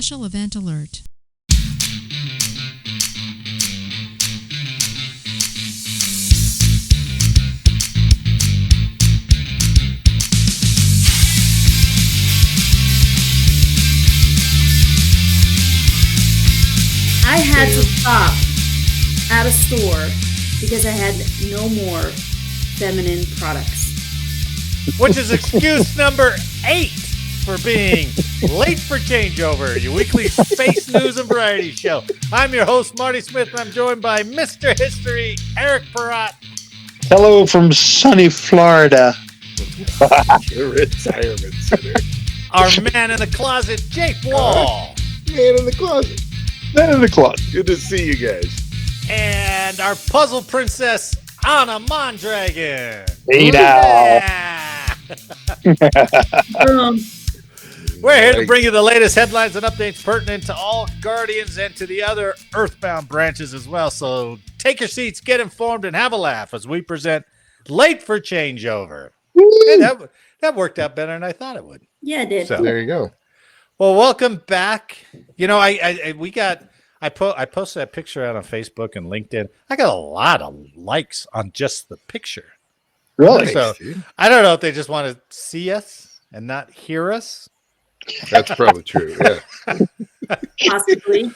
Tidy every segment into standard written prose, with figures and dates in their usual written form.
Special event alert. I had to stop at a store because I had no more feminine products. Which is excuse number 8 for being late for changeover, your weekly space news and variety show. I'm your host, Marty Smith, and I'm joined by Mr. History, Eric Perrott. Hello from sunny Florida. The retirement center. Our man in the closet, Jake Wall. Man in the closet. Man in the closet. Good to see you guys. And our puzzle princess, Anna Mondragon. Hey now. We're here to bring you the latest headlines and updates pertinent to all Guardians and to the other Earthbound branches as well. So take your seats, get informed, and have a laugh as we present Late for Changeover. Hey, that worked out better than I thought it would. Yeah, it did. So, There you go. well, welcome back. You know, I posted that picture out on Facebook and LinkedIn. I got a lot of likes on just the picture. Really? So I don't know if they just want to see us and not hear us. That's probably true. Yeah. Possibly.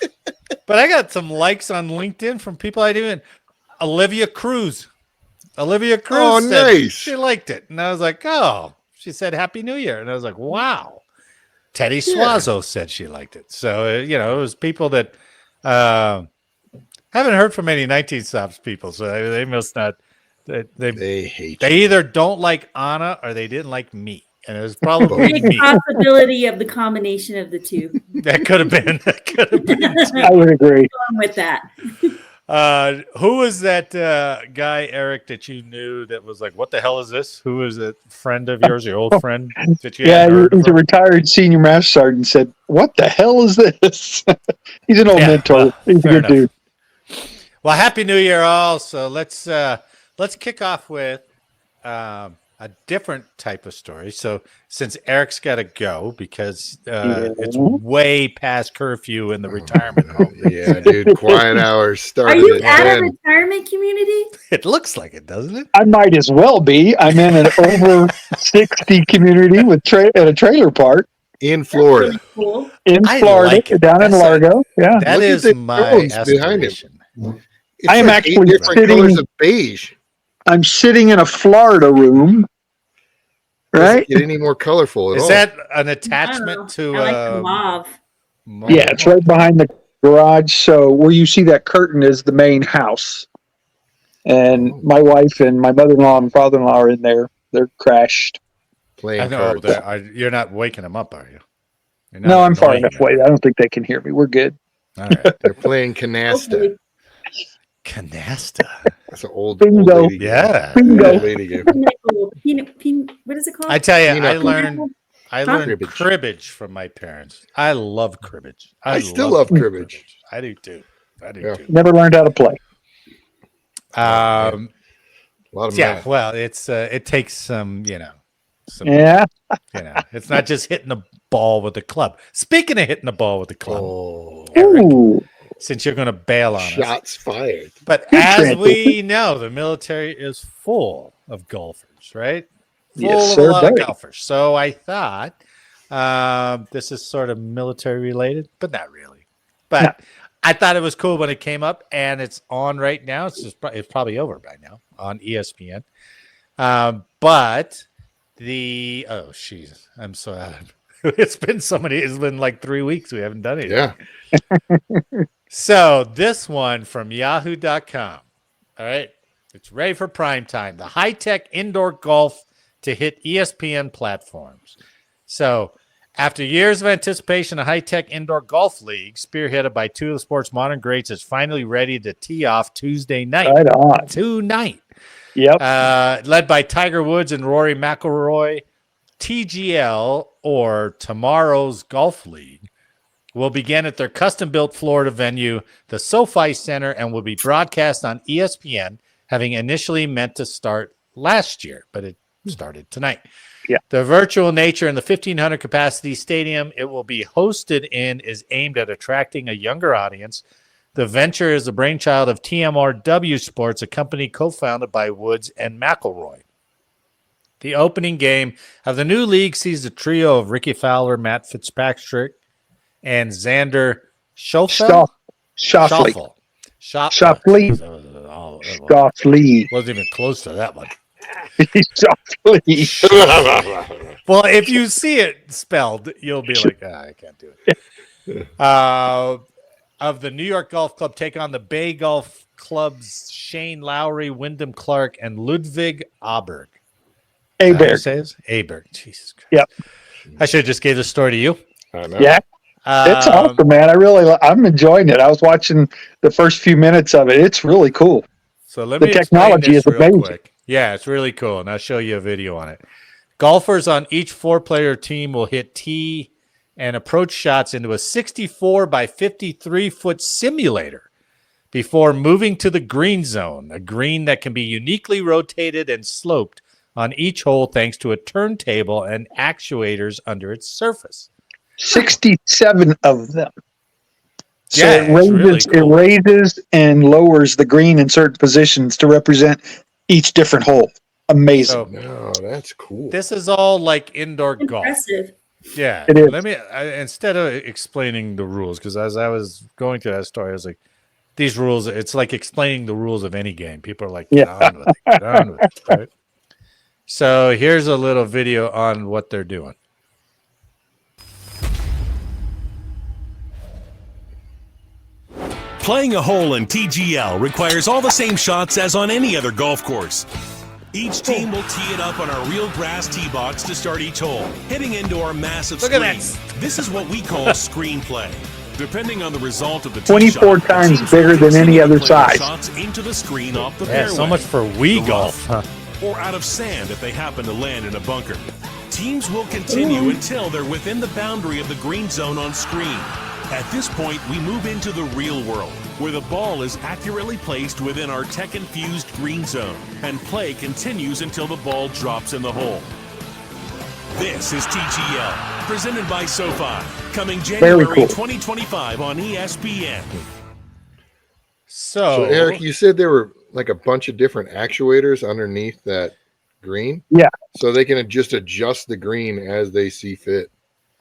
But I got some likes on LinkedIn from people I knew. Olivia Cruz. Olivia Cruz Oh, said nice. she liked it. And I was like, oh, she said Happy New Year. And I was like, wow. Teddy Suazo said she liked it. So, it was people that haven't heard from any 19 Stops people. So they must not. They hate They either don't like Anna or they didn't like me. And it was probably Big me. possibility of the combination of the two. That could have been. That could have been. I would agree. Going with that. Who was that guy, Eric, that you knew that was like, what the hell is this? Who is a friend of yours, your old friend that you Yeah, hadn't heard he's a of? retired senior master sergeant. Said, "What the hell is this?" He's an old Yeah, mentor. well, He's a fair good dude. Well, Happy New Year, all. So let's kick off with a different type of story. So since Eric's got to go because it's way past curfew in the retirement home. Yeah, dude. Quiet hours Are started you at at a 10. retirement community? It looks like it, doesn't it? I might as well be. I'm in an over 60 community with at a trailer park In Florida. That's pretty cool. in I Florida, like it. down in That's Largo. Yeah, That Look at is the my drones behind him. aspiration. It's I am like actually 8 different sitting- colors of beige. I'm sitting in a Florida room. Right? Doesn't get any more colorful at Is all. that an I don't know. attachment to I like the mauve. Yeah, it's right behind the garage. So where you see that curtain is the main house. And my wife and my mother-in-law and father-in-law are in there. They're crashed. playing I know cards? you're not waking them up, are you? You're not No, I'm far annoying enough them. away. I don't think they can hear me. We're good. All right. They're playing canasta. Hopefully. Canasta. That's an old Bingo. lady game. Yeah. Bingo. Old lady game. What is it called? I tell you, Peanut I learned Cribbage. cribbage from my parents. I love cribbage. I still love cribbage. I do too. Yeah. Never learned how to play. A lot of Yeah. math. Well, it takes some, Yeah. it's not just hitting the ball with the club. Speaking of hitting the ball with the club, Oh, Eric, Ooh. since you're going to bail on us, shots fired. but Good as transition. we know, the military is full of golfers, right? Full Yes, of sir, a lot of buddy. golfers. So I thought this is sort of military related, but not really. But I thought it was cool when it came up, and it's on right now. It's probably over by now on ESPN. But I'm so out of it's been like 3 weeks we haven't done it. Yeah. So this one from yahoo.com. All right. It's ready for prime time. The high-tech indoor golf to hit ESPN platforms. So after years of anticipation, a high-tech indoor golf league spearheaded by two of the sport's modern greats is finally ready to tee off Tuesday night. Right on. Tonight. Yep. Led by Tiger Woods and Rory McIlroy, TGL, or Tomorrow's Golf League, will begin at their custom-built Florida venue, the SoFi Center, and will be broadcast on ESPN, having initially meant to start last year, but it started tonight. Yeah. The virtual nature in the 1,500 capacity stadium it will be hosted in is aimed at attracting a younger audience. The venture is the brainchild of TMRW Sports, a company co-founded by Woods and McElroy. The opening game of the new league sees the trio of Ricky Fowler, Matt Fitzpatrick, and Xander Schauffele. Shoffley. Shoffley. Shoffley. Wasn't even close to that one. Shoffley. Well, if you see it spelled, you'll be like, I can't do it. Of the New York Golf Club take on the Bay Golf Club's Shane Lowry, Wyndham Clark, and Ludwig Aberg. Aberg. Jesus Christ. Yep. I should have just gave the story to you. I know. Yeah. It's awesome, man. I'm enjoying it. I was watching the first few minutes of it. It's really cool. So let The me technology is real amazing. quick. Yeah, it's really cool, and I'll show you a video on it. Golfers on each 4-player team will hit tee and approach shots into a 64 by 53 foot simulator before moving to the green zone, a green that can be uniquely rotated and sloped on each hole thanks to a turntable and actuators under its surface. 67 of them. So Yeah, it's really cool. it raises and lowers the green in certain positions to represent each different hole. Amazing. So No, that's cool. this is all like indoor golf. Impressive. Yeah. It is. Let me instead of explaining the rules, because as I was going through that story, I was like, these rules, it's like explaining the rules of any game. People are like, get on with it, get on with it, right? So here's a little video on what they're doing. Playing a hole in TGL requires all the same shots as on any other golf course. Each team will tee it up on our real grass tee box to start each hole, hitting into our massive Look at screen. This is what we call screenplay. Depending on the result of the tee 24 shot, times teams bigger will than any continue other to play their size. shots into the screen off the Yeah, fairway. so much for Wii The golf. rough, or out of sand if they happen to land in a bunker. Teams will continue until they're within the boundary of the green zone on screen. At this point, we move into the real world, where the ball is accurately placed within our tech-infused green zone, and play continues until the ball drops in the hole. This is TGL, presented by SoFi, coming January cool. 2025 on ESPN. So, Eric, you said there were like a bunch of different actuators underneath that green? Yeah. So they can just adjust the green as they see fit.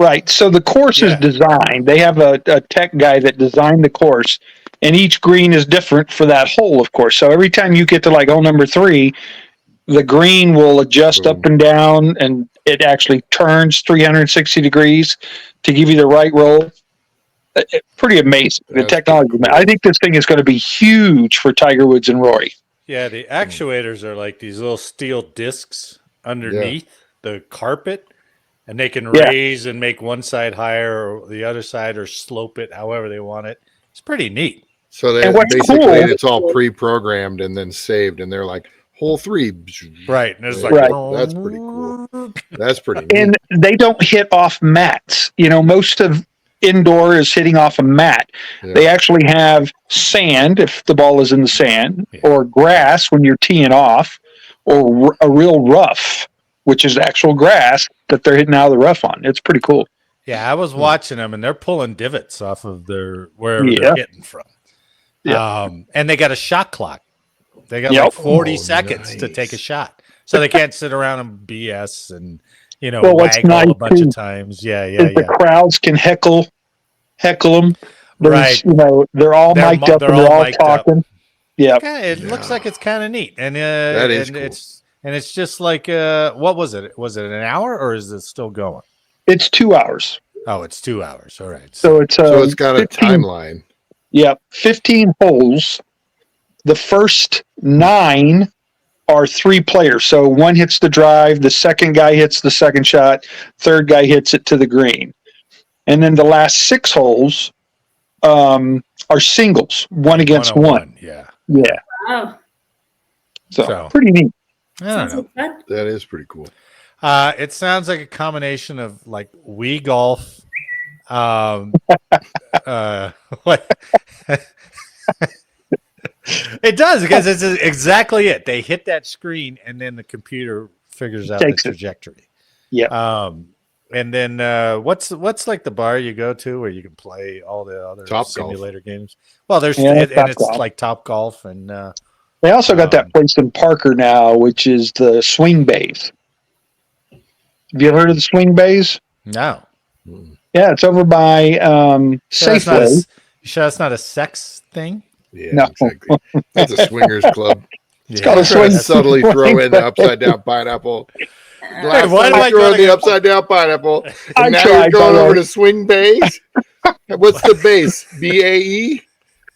Right. So the course is Yeah. designed. They have a tech guy that designed the course, and each green is different for that hole, of course. So every time you get to like hole number 3, the green will adjust up and down, and it actually turns 360 degrees to give you the right roll. Pretty amazing. The That's technology. pretty cool. I think this thing is going to be huge for Tiger Woods and Rory. Yeah, the actuators are like these little steel discs underneath the carpet, and they can raise and make one side higher or the other side, or slope it however they want it. It's pretty neat. So they And what's basically cool- it's all pre-programmed and then saved, and they're like hole 3. Right. And it's like, Right. That's pretty cool. That's pretty neat. And they don't hit off mats. You know, most of indoor is hitting off a mat. Yeah. They actually have sand if the ball is in the sand, or grass when you're teeing off, or a real rough, which is actual grass that they're hitting out of the rough on. It's pretty cool. Yeah, I was watching them, and they're pulling divots off of their wherever Yeah. they're hitting from. Yeah. And they got a shot clock. They got Yep. like 40 Oh, seconds to nice. take a shot, so they can't sit around and BS and Well, what's waggle nice a bunch too of times. Yeah. Is the crowds can heckle them. Right. You know, they're all They're mic'd up they're and they're all all mic'd up. talking. Yeah. It looks like it's kind of neat, and That is and cool. it's just like what was it? Was it an hour, or is it still going? It's 2 hours. Oh, it's 2 hours. All right. So it's So it's got a 15 timeline. Yeah, 15 holes. The first 9 are 3 players. So one hits the drive, the second guy hits the second shot, third guy hits it to the green. And then the last 6 holes are singles, one against one. Yeah. Yeah. Wow. So- Pretty neat. I don't Sounds know. like fun. That is pretty cool. It sounds like a combination of like Wii golf. What? It does, because it's exactly it. They hit that screen, and then the computer figures out the Takes it. trajectory. Yeah. And then what's like the bar you go to where you can play all the other Top simulator games? Well, there's Yeah, and it's Topgolf. like Top Golf and They also got that place in Parker now, which is the Swing Bays. Have you heard of the Swing Bays? no. Yeah, it's over by Safeway. You sure that's not a sex thing? Yeah, No. exactly. That's a swingers club. It's called a swing- Subtly throw in the upside down pineapple. Last why time do I I throw gotta in the go- upside down pineapple, I and now tried, you're going by the over way. to swing bays. What's the base? BAE?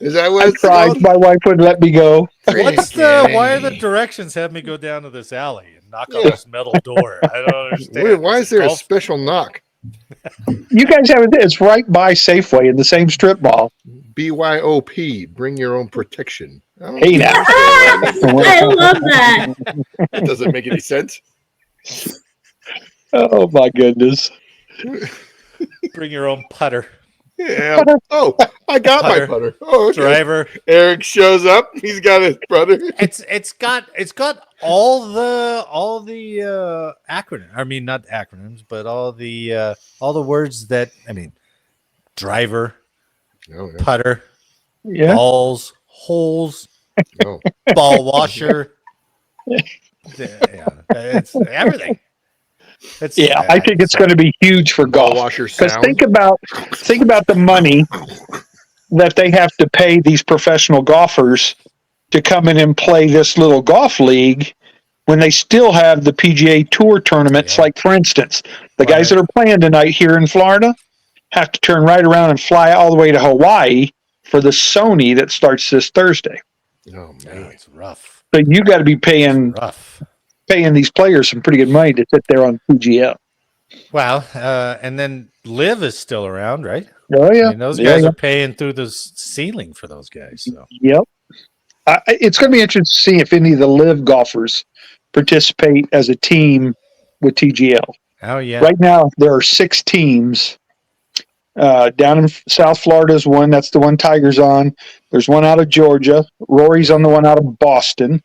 Is that what I it's tried. called? My wife wouldn't let me go. What's the? Why are the directions have me go down to this alley and knock on Yeah. this metal door? I don't understand. Why is there a golf- special knock? You guys have it. It's right by Safeway in the same strip mall. BYOP, bring your own protection. I don't Hey, now. understand why I love that. that doesn't make any sense. Oh my goodness! Bring your own putter, Yeah. Oh, I got Putter. my putter. Oh, okay. driver. Eric shows up. He's got his putter. It's got all the acronym. I mean, not acronyms, but all the words that driver, Oh, yeah. putter, Yeah, balls, holes, Oh. ball washer. It's everything. It's yeah. I think it's going to be huge for Ball golf. washer Because sound. think about the money that they have to pay these professional golfers to come in and play this little golf league when they still have the PGA Tour tournaments. Yeah. Like, for instance, the Right. guys that are playing tonight here in Florida have to turn right around and fly all the way to Hawaii for the Sony that starts this Thursday. Oh, Yeah, man. it's rough. So you got to be paying these players some pretty good money to sit there on PGL. Well, and then Live is still around, right? Oh yeah, I mean, those Yeah, guys yeah. are paying through the ceiling for those guys. So Yep. It's going to be interesting to see if any of the live golfers participate as a team with TGL. oh yeah, Right now, there are 6 teams. Down in South Florida is one. That's the one Tiger's on. There's one out of Georgia. Rory's on the one out of Boston.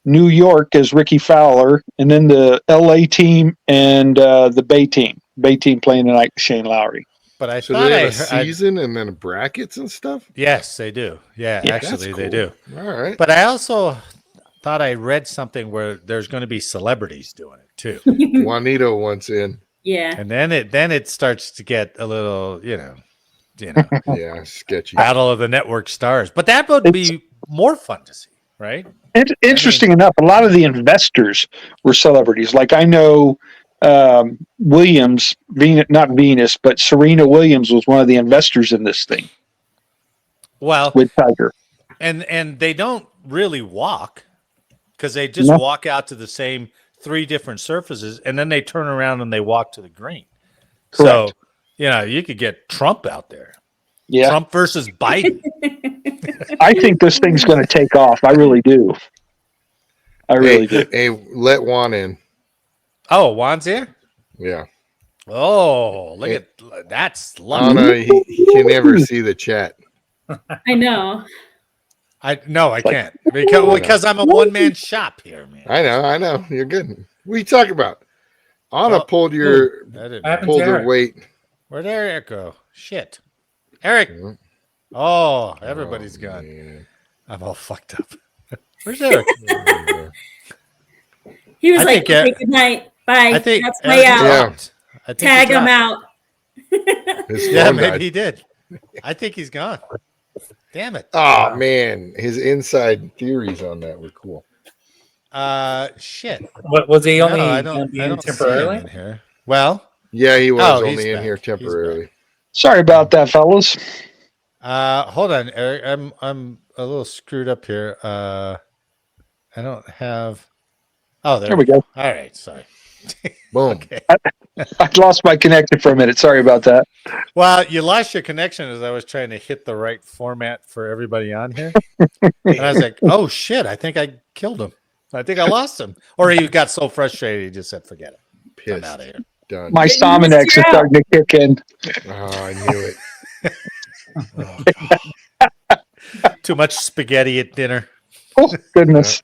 New York is Ricky Fowler. And then the LA team and the Bay team. Bay team playing tonight with Shane Lowry. but I So thought they I, have a season and then brackets and stuff? yes, they do. Yeah, Yeah, actually, That's they cool. do. All right. But I also thought I read something where there's going to be celebrities doing it too, Juanito wants in. Yeah. and then it starts to get a little, Yeah, sketchy. battle of the network stars. But that would be more fun to see, right? Interesting enough, a lot of the investors were celebrities. Like I know Williams, not Venus, but Serena Williams was one of the investors in this thing Well, with Tiger. and they don't really walk because they just No. walk out to the same 3 different surfaces and then they turn around and they walk to the green. Correct. So, you could get Trump out there. Yeah, Trump versus Biden. I think this thing's going to take off. I really do. I really do. Hey, let Juan in. Oh, Juan's here? Yeah. Oh, look at that's lucky. Anna, he can never see the chat. I know. I can't because I'm a one-man shop here, man. I know. You're good. What are you talking about? Anna Oh, pulled your I didn't happened know. pulled to her Eric? weight. Where'd Eric go? Shit. Eric. Mhm. Oh, everybody's Oh, gone. man. I'm all fucked up. Where's Eric? He was I like, think, okay, good night. Bye. I think That's my Eric out. Yeah. dropped. I think Tag he him dropped. out. His Yeah, phone maybe died. he did. I think he's gone. Damn it. Oh man, his inside theories on that were cool. Shit. What was he only No, I going don't, to be I in don't see him temporarily? in here. Well, Yeah, he was Oh, he's only in back. here He's temporarily. Sorry about that, fellas. hold on, Eric. I'm a little screwed up here. I don't have. Oh, There we go. All right, sorry. Boom. Okay. I lost my connection for a minute. Sorry about that. Well, you lost your connection as I was trying to hit the right format for everybody on here, and I was like, "Oh shit! I think I killed him. I think I lost him." Or he got so frustrated he just said, "Forget it. I'm Pissed. out of here." Done. My missed Sominex you is out. starting to kick in. Oh, I knew it. Too much spaghetti at dinner. Oh, goodness.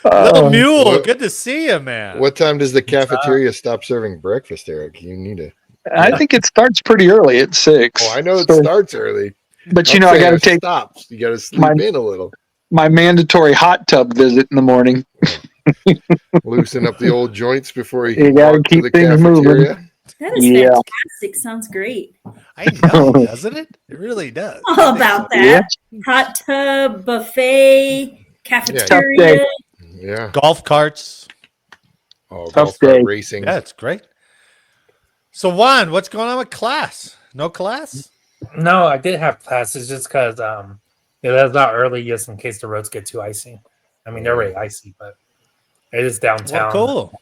Little Mule, What- good to see you, man. What time does the cafeteria stop serving breakfast, Eric? You need to. I think it starts pretty early at 6. Oh, I know it So- starts early. but I'm I saying got to it take stops. You got to sleep my- in a little, my mandatory hot tub visit in the morning. loosen up the old joints before You you gotta walk to keep the things moving. cafeteria. That is Yeah. fantastic. Sounds great. I know, doesn't it? It really does. All about Yeah. that. Hot tub, buffet, cafeteria. Yeah. Golf carts. Oh, Tough golf cart day. racing. Yeah, it's great. So, Juan, what's going on with class? No class? No, I did have classes just because it was not early, just in case the roads get too icy. I mean, they're already icy, but it is downtown. Well, cool.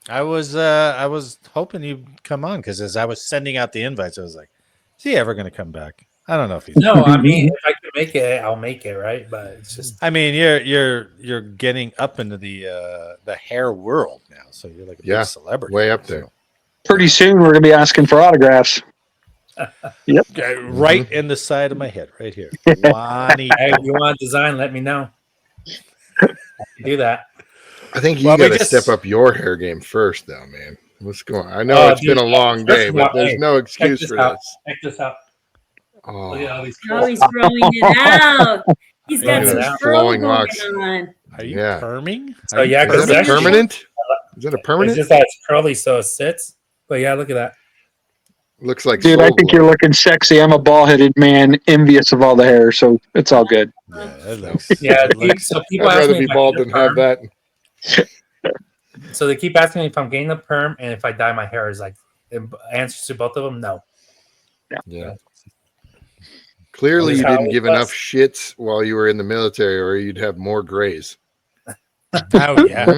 I was hoping you'd come on because as I was sending out the invites, I was like, "Is he ever going to come back?" I don't know if he's. No, I mean, if I can make it, I'll make it, right? But it's just I mean, you're getting up into the hair world now, so you're like a Yeah, big celebrity, way up there. Pretty soon, we're going to be asking for autographs. Okay, right in the side of my head, right here. Wani. hey, if you want to design, let me know. Do that. I think you Well, we got to just- step up your hair game first, though, man. What's going on? I know Oh, it's dude, been a long first day, of but all, there's hey, no Check excuse this for out. this. Check this out. Oh, Look at all these Oh, curls. he's throwing it out. He's got Look some at that. curl flowing going locks. on. Are you Yeah. perming? So, Are you yeah, is 'cause that a actually- permanent? Is that a It's permanent? just that it's curly, so it sits. But yeah, look at that. Looks like Dude, I soul think glow. you're looking sexy. I'm a bald-headed man, envious of all the hair, so it's all good. Yeah, it looks. Yeah, it looks- so I'd people ask rather me be if I bald get a than have perm. that. So they keep asking me if I'm getting a perm and if I dye my hair. Is like the answers to both of them. No. Yeah. Clearly, you That's how didn't it give was. enough shits while you were in the military, or you'd have more grays. oh yeah,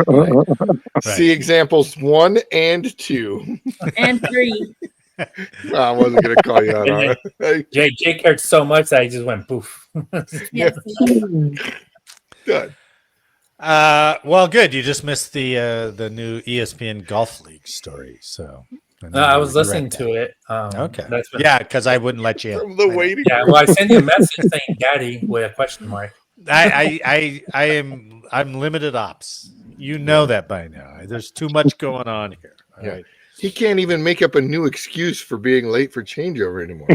right. See examples 1 and 2. And 3. I wasn't going to call you out on it. Jay cared so much that I just went poof. Yes. Good. Well, good. You just missed the new ESPN Golf League story. So I was listening to it. Okay. That's what, Yeah, because I wouldn't let you in. From the waiting Yeah. Well, I sent you a message saying "Daddy" with a question mark. I'm limited ops. You know that by now. There's too much going on here. All Yeah. right. He can't even make up a new excuse for being late for changeover anymore.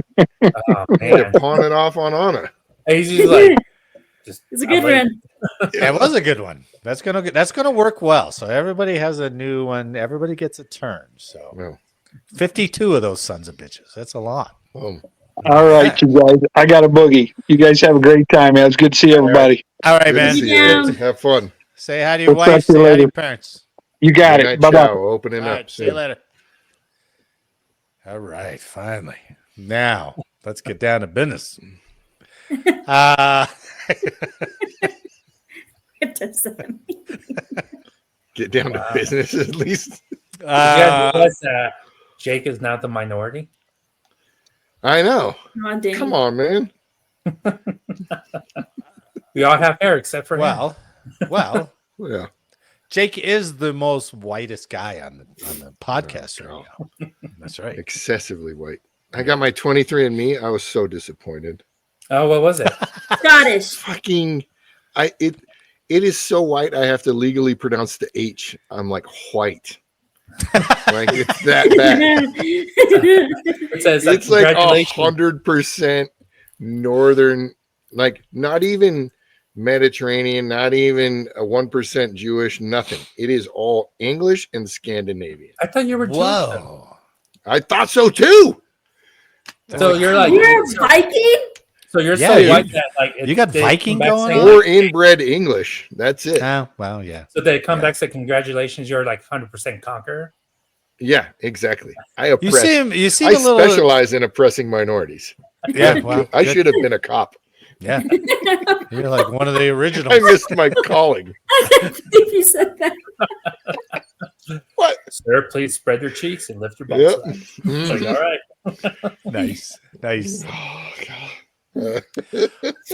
Oh, He had man. to pawn it off on Anna. He's just like, It's a good I'm like- one. That was a good one. That's gonna work well. So everybody has a new one. Everybody gets a turn. So Well, 52 of those sons of bitches. That's a lot. um, All right, you guys. I got a boogie. You guys have a great time, man. It's good to see everybody. All right, good to man. see you. down. Have fun. Say hi to your We'll talk wife. to Say you hi to later. your parents. You got Good it. night, Bye-bye. ciao. Opening All up right. See you soon. later. All right. Finally. Now let's get down to business. It doesn't. Get down to business at least. yeah, realize that Jake is not the minority. I know. Oh, dang. Come on, man. We all have hair except for him. well, Yeah. Jake is the most whitest guy on the podcast right now. That's right. Excessively white. I got my 23andMe. I was so disappointed. Oh, what was it? Scottish. Fucking, it is so white. I have to legally pronounce the H. I'm like white. Like it's that bad. It says like, It's like congratulations. 100% northern, like not even Mediterranean, not even a 1% Jewish, nothing. It is all English and Scandinavian. I thought you were Jewish. though. Whoa. I thought so too. So you're like, You're a Viking? so you're Yeah, so you- white that like you got they Viking come back going saying, on? Or like, inbred English. That's it. Oh, well, yeah. So they come Yeah. back say congratulations, you're like 100% conqueror. Yeah, exactly. I You oppress. seem I a little specialize in oppressing minorities. Yeah, well, I good. should have been a cop. Yeah. You're like one of the originals. I missed my calling. If you said that. What? Sir, please spread your cheeks and lift your balls. Yep. up. Mm. Like, all right. Nice. Nice. Oh, God.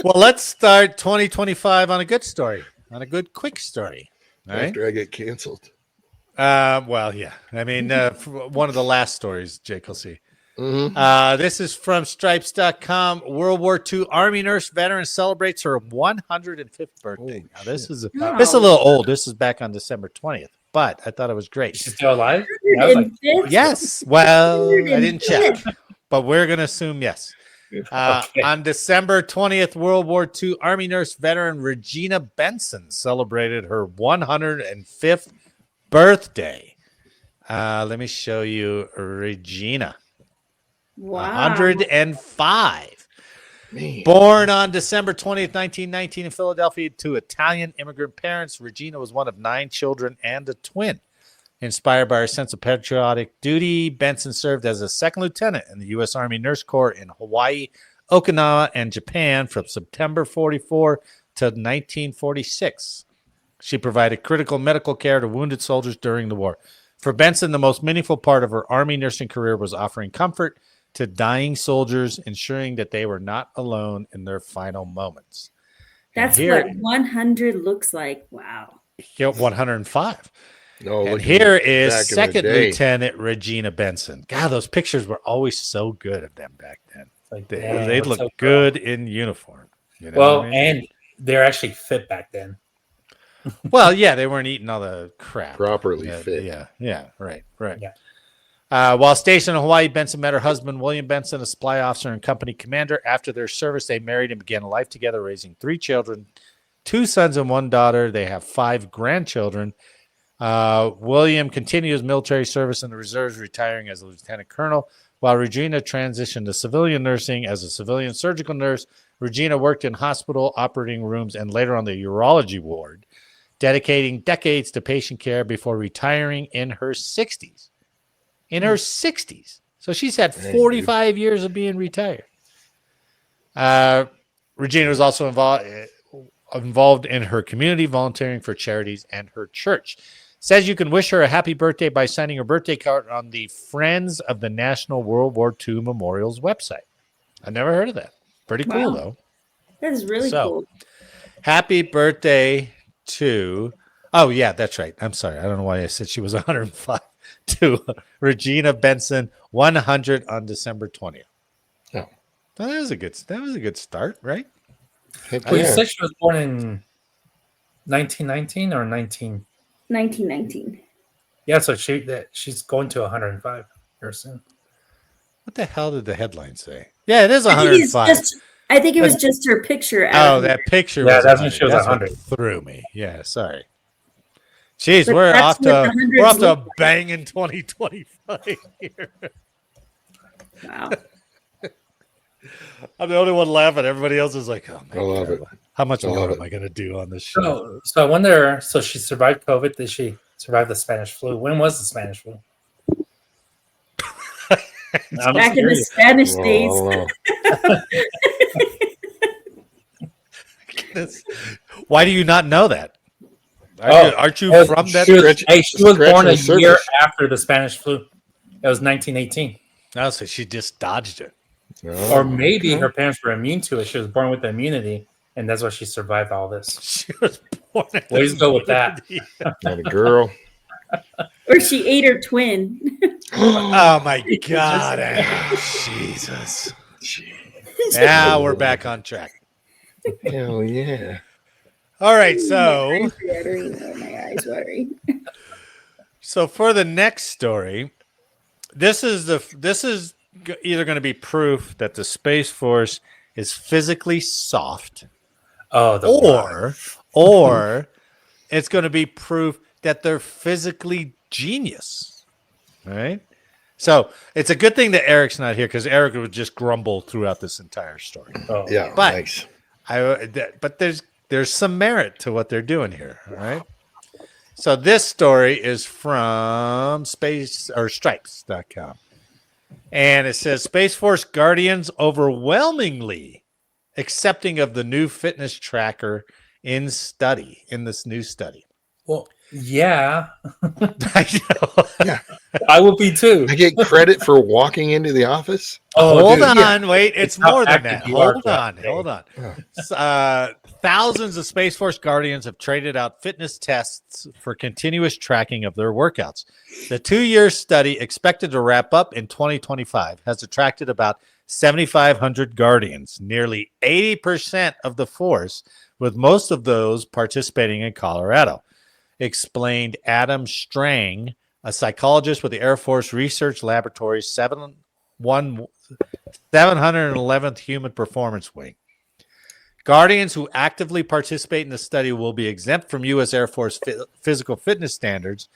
Well, let's start 2025 on a good story, on a good quick story. All right. After I get canceled. Well, yeah. I mean, one of the last stories Jake will see. This is from stripes.com. World War II Army nurse veteran celebrates her 105th birthday. Now, this is a little old. This is back on December 20th, but I thought it was great. She's still alive? Yeah, I was like, Yes. Well, I didn't check, but we're going to assume yes. Okay. On December 20th, World War II Army nurse veteran Regina Benson celebrated her 105th birthday. Let me show you Regina. Wow. 105. Man. Born on December 20th, 1919 in Philadelphia to Italian immigrant parents, Regina was one of 9 children and a twin. Inspired by her sense of patriotic duty, Benson served as a second lieutenant in the U.S. Army Nurse Corps in Hawaii, Okinawa, and Japan from September 44 to 1946. She provided critical medical care to wounded soldiers during the war. For Benson, the most meaningful part of her Army nursing career was offering comfort to dying soldiers, ensuring that they were not alone in their final moments. That's what 100 looks like. Wow. 105. No, And here is back in the Second day. Lieutenant Regina Benson. God, those pictures were always so good of them back then. Like, They, damn, they'd what's look so good in uniform. You know Well, what I mean? and they're actually fit back then. Well, yeah, they weren't eating all the crap. Properly Yeah, fit. Yeah, right. Yeah. While stationed in Hawaii, Benson met her husband, William Benson, a supply officer and company commander. After their service, they married and began a life together, raising 3 children, 2 sons and 1 daughter. They have 5 grandchildren. William continued his military service in the reserves, retiring as a lieutenant colonel, while Regina transitioned to civilian nursing as a civilian surgical nurse. Regina worked in hospital operating rooms and later on the urology ward, dedicating decades to patient care before retiring in her 60s. In her 60s. So she's had 45 years of being retired. Regina was also involved in her community, volunteering for charities and her church. Says you can wish her a happy birthday by signing her birthday card on the Friends of the National World War II Memorials website. I never heard of that. Pretty cool, Wow. though. That is really cool. Happy birthday to... Oh, yeah, that's right. I'm sorry. I don't know why I said she was 105. To Regina Benson, 100 on December 20th. Oh. Well, that was a good start, right? Heck Well, you yeah. said she was born in 1919 or 19? 1919. Yeah, so she's going to 105 very soon. What the hell did the headline say? Yeah, it is I think, it's 105. just, I think it was just her picture. Oh, that picture. Yeah, was that's when she was That's what 100. threw me. Yeah, sorry. Jeez, But we're that's off what the to hundreds look like. banging 2025 here. Wow. I'm the only one laughing. Everybody else is like, "Oh my I love God, it. how much I more love am it. I going to do on this show?" So I wonder. So she survived COVID. Did she survive the Spanish flu? When was the Spanish flu? I'm Back in the curious. Spanish Well, I days. don't know. Why do you not know that? Aren't you Oh, from that? She was, Stretch- hey, she was stretch born a of service. year after the Spanish flu. It was 1918. No, so she just dodged it. Or maybe okay. her parents were immune to it. She was born with the immunity, and that's why she survived all this. She was born. Ways to go with that. Not a girl. Or she ate her twin. Oh my God! Jesus. Now we're back on track. Hell yeah. All right, so My eyes watering. so for the next story, this is either going to be proof that the Space Force is physically soft, Oh, the rock. or it's going to be proof that they're physically genius. All right. So it's a good thing that Eric's not here because Eric would just grumble throughout this entire story. Oh. Yeah. But- Nice. But there's some merit to what they're doing here. All right. So this story is from stripes.com. And it says Space Force Guardians overwhelmingly accepting of the new fitness tracker in this new study. Well, Yeah, I know. Yeah. I would be too. I get credit for walking into the office. Hold dude, on, yeah. wait. It's how more than active that. you are Hold throughout on, the day. hold on. Thousands of Space Force Guardians have traded out fitness tests for continuous tracking of their workouts. The 2-year study, expected to wrap up in 2025, has attracted about 7,500 Guardians, nearly 80% of the force, with most of those participating in Colorado, explained Adam Strang, a psychologist with the Air Force Research Laboratory's 711th Human Performance Wing. Guardians who actively participate in the study will be exempt from U.S. Air Force physical fitness standards.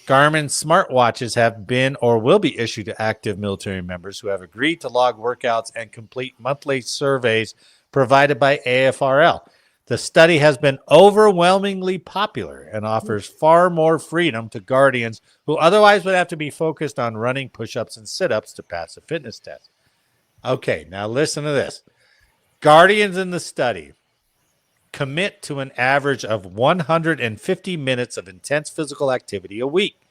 Garmin smartwatches have been or will be issued to active military members who have agreed to log workouts and complete monthly surveys provided by AFRL. The study has been overwhelmingly popular and offers far more freedom to Guardians who otherwise would have to be focused on running push-ups and sit-ups to pass a fitness test. Okay, now listen to this. Guardians in the study commit to an average of 150 minutes of intense physical activity a week.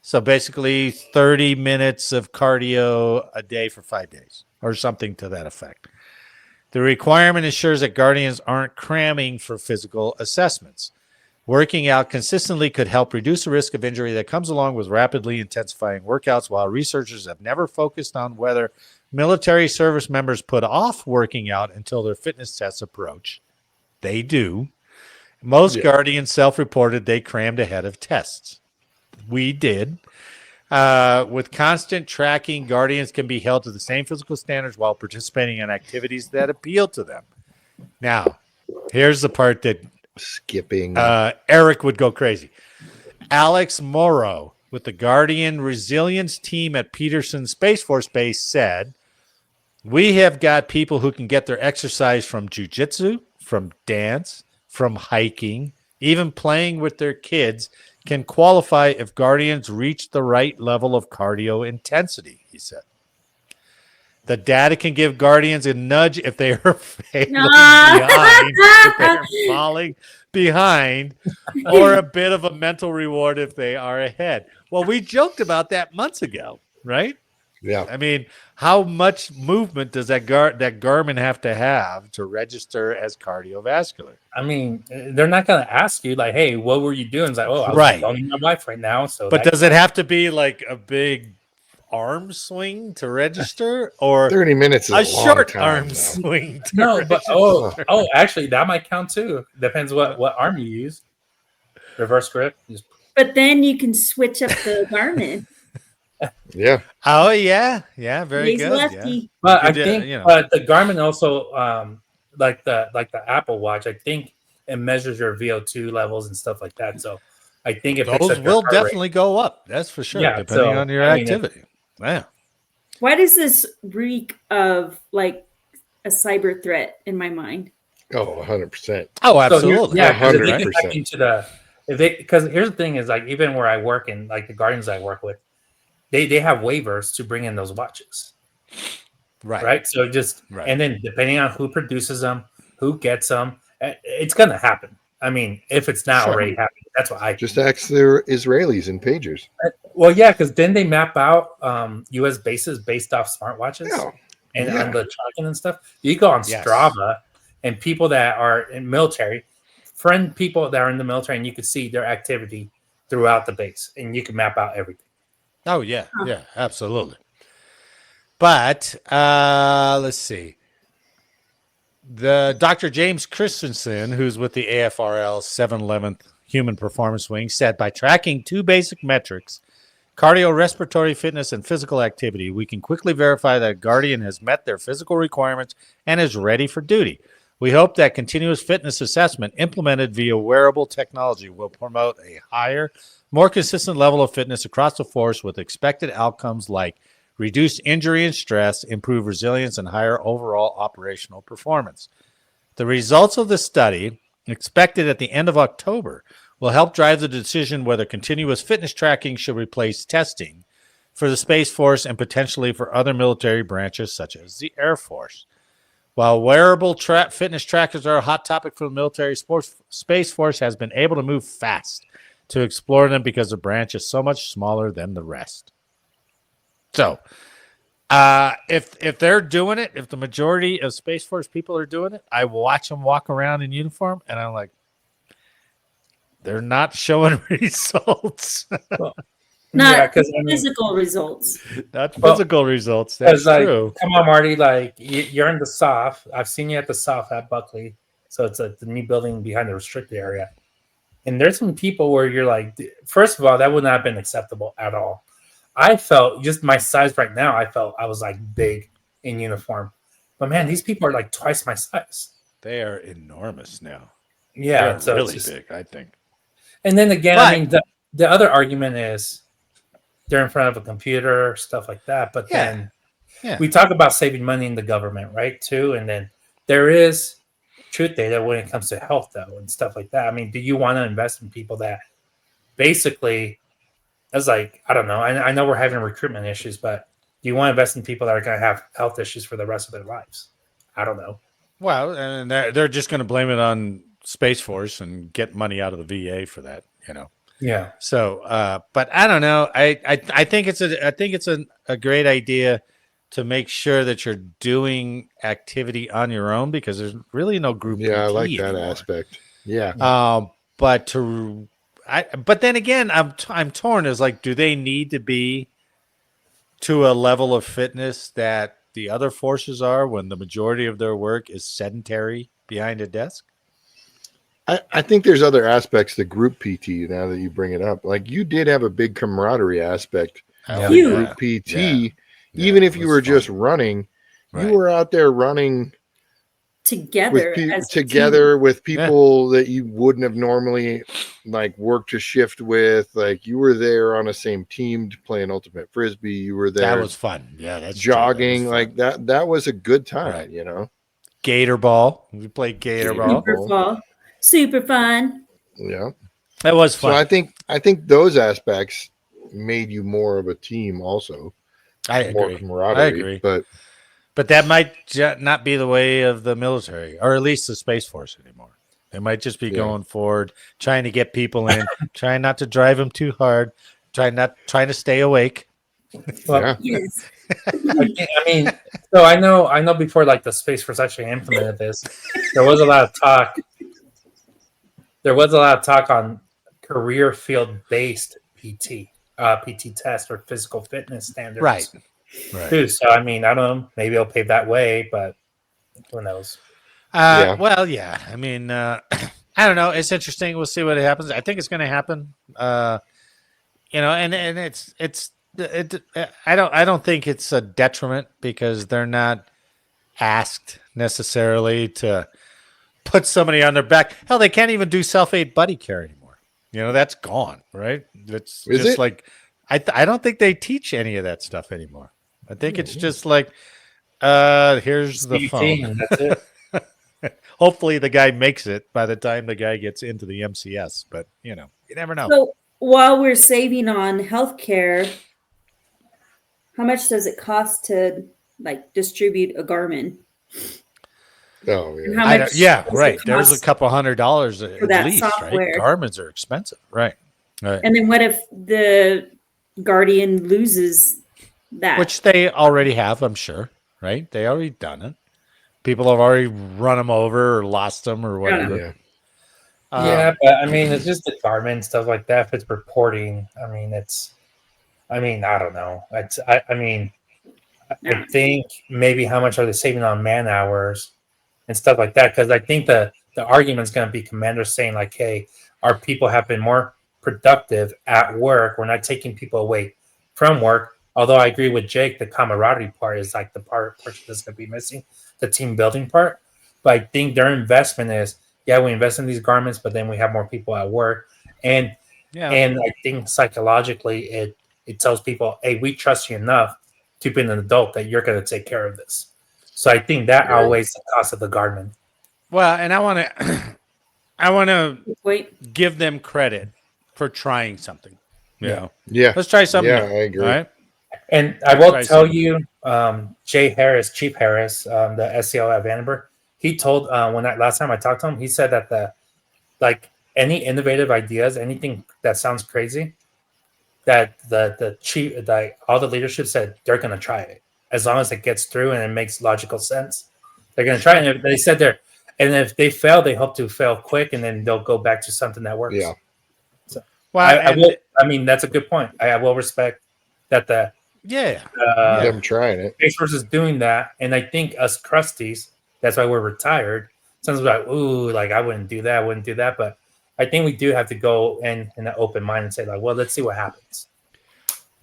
So basically 30 minutes of cardio a day for 5 days or something to that effect. The requirement ensures that Guardians aren't cramming for physical assessments. Working out consistently could help reduce the risk of injury that comes along with rapidly intensifying workouts. While researchers have never focused on whether military service members put off working out until their fitness tests approach, they do. Most Guardians self-reported they crammed ahead of tests. We did. With constant tracking, Guardians can be held to the same physical standards while participating in activities that appeal to them. Now, here's the part that Skipping. Eric would go crazy. Alex Morrow with the Guardian Resilience team at Peterson Space Force Base said, "We have got people who can get their exercise from jiu-jitsu, from dance, from hiking, even playing with their kids can qualify if Guardians reach the right level of cardio intensity," he said. The data can give Guardians a nudge if they are falling behind, or a bit of a mental reward if they are ahead. Well, we joked about that months ago, right? Yeah. I mean, how much movement does that Garmin have to register as cardiovascular? I mean, they're not going to ask you like, "Hey, what were you doing?" It's like, "Oh, I was Right. phoning my wife right now." So, But does it have to be like a big arm swing to register, or 30 minits is a a long short time, arm though. swing? To No, but register? actually, that might count too. Depends what arm you use. Reverse grip. But then you can switch up the Garmin. Yeah. Oh yeah, very He's good. lefty. Yeah. But I You did, think, you know. but the Garmin also, like the Apple Watch, I think it measures your VO2 levels and stuff like that. So I think it picks Those up your will heart rate. definitely go up. That's for sure, Yeah, depending so, on your I mean, activity. Yeah. Why does this reek of like a cyber threat in my mind? Oh, 100%. Oh, So absolutely. yeah, because if they 100%. get back into the because here's the thing is like even where I work and like the Guardians I work with, they have waivers to bring in those watches. Right. So just and then depending on who produces them, who gets them, it's gonna happen. I mean, if it's not already happening, that's what I Just ask the Israelis and pagers. Well, yeah, because then they map out U.S. bases based off smartwatches and on the tracking and stuff. You go on Strava, and people that are in military, friend people that are in the military, and you can see their activity throughout the base, and you can map out everything. Oh yeah, absolutely. But let's see. The Dr. James Christensen, who's with the AFRL's 711th Human Performance Wing, said by tracking two basic metrics, cardiorespiratory fitness and physical activity, we can quickly verify that a Guardian has met their physical requirements and is ready for duty. We hope that continuous fitness assessment implemented via wearable technology will promote a higher, more consistent level of fitness across the force with expected outcomes like reduced injury and stress, improved resilience, and higher overall operational performance. The results of the study, expected at the end of October, will help drive the decision whether continuous fitness tracking should replace testing for the Space Force and potentially for other military branches such as the Air Force. While wearable fitness trackers are a hot topic for the military, Space Force has been able to move fast to explore them because the branch is so much smaller than the rest. So, if they're doing it, if the majority of Space Force people are doing it, I watch them walk around in uniform, and I'm like, they're not showing results. Not physical results. Not physical results. That's true. Come on, Marty. Like you're in the SOF. I've seen you at the SOF at Buckley. So it's the new building behind the restricted area. And there's some people where you're like, first of all, that would not have been acceptable at all. I felt just my size right now. I felt I was like big in uniform. But man, these people are like twice my size. They are enormous now. Yeah. They're really big, I think. And then again, I mean, the other argument is they're in front of a computer, stuff like that. But then we talk about saving money in the government, right? Too. And then there is truth data when it comes to health, though, and stuff like that. I mean, do you want to invest in people that basically, it's like, I don't know. I know we're having recruitment issues, but do you want to invest in people that are going to have health issues for the rest of their lives? I don't know. Well, and they're just going to blame it on Space Force and get money out of the VA for that, you know. Yeah. So, but I don't know. I think it's a great idea to make sure that you're doing activity on your own because there's really no group. Yeah, PT I like that anymore. aspect. Yeah. But then again, I'm torn. Is like, do they need to be to a level of fitness that the other forces are when the majority of their work is sedentary behind a desk? I think there's other aspects to group PT now that you bring it up. Like you did have a big camaraderie aspect to group PT. Yeah. Even if you were just running, you were out there running together with people that you wouldn't have normally like worked a shift with. Like you were there on the same team playing ultimate frisbee. You were there. That was fun. Yeah, that's jogging like that. That was a good time, you know. Gator ball. We played gator ball. Super fun. Yeah, that was fun. So I think those aspects made you more of a team. Also, I agree. More camaraderie. I agree. But that might not be the way of the military, or at least the Space Force anymore. They might just be going forward, trying to get people in, trying not to drive them too hard, trying to stay awake. Well, yes. I mean, so I know before like the Space Force actually implemented this, there was a lot of talk. There was a lot of talk on career field based PT test or physical fitness standards. Right. Too. So I mean, I don't know. Maybe it'll pave that way, but who knows? Well, yeah. I mean, I don't know. It's interesting. We'll see what happens. I think it's going to happen. You know, and it's I don't think it's a detriment because they're not asked necessarily to put somebody on their back. Hell, they can't even do self-aid buddy care anymore. You know, that's gone, right? It's just like I don't think they teach any of that stuff anymore. I think it's just like here's the phone. That's it. Hopefully the guy makes it by the time the guy gets into the MCS, but you know, you never know. So while we're saving on healthcare, how much does it cost to like distribute a Garmin? Oh yeah, right. There's a couple $100 at least, software. Right? Garmins are expensive, right? And then what if the Guardian loses that? Which they already have, I'm sure, right? They already done it. People have already run them over or lost them or whatever. Yeah, but I mean, it's just the Garmin stuff like that. If it's reporting, I mean, I don't know. I think maybe how much are they saving on man hours and stuff like that? Because I think the argument is going to be commanders saying like, hey, our people have been more productive at work. We're not taking people away from work. Although I agree with Jake, the camaraderie part is like the part that's going to be missing, the team building part. But I think their investment is, we invest in these garments, but then we have more people at work. And I think psychologically it tells people, hey, we trust you enough to be an adult that you're going to take care of this. So I think that outweighs the cost of the Garmin. Well, and I want to give them credit for trying something. Yeah. Let's try something. Yeah, I agree. All right? And I will tell you, Chief Harris, the SEO at Vandenberg, he told last time I talked to him, he said that any innovative ideas, anything that sounds crazy, that the chief, like all the leadership said they're going to try it as long as it gets through and it makes logical sense. They're going to try it. And they said they're, and if they fail, they hope to fail quick, and then they'll go back to something that works. Yeah. So, well, I mean, that's a good point. I will respect that them trying it. Space Force is doing that, and I think us crusties, that's why we're retired. Sounds like, ooh, like I wouldn't do that, but I think we do have to go in an open mind and say, like, well, let's see what happens.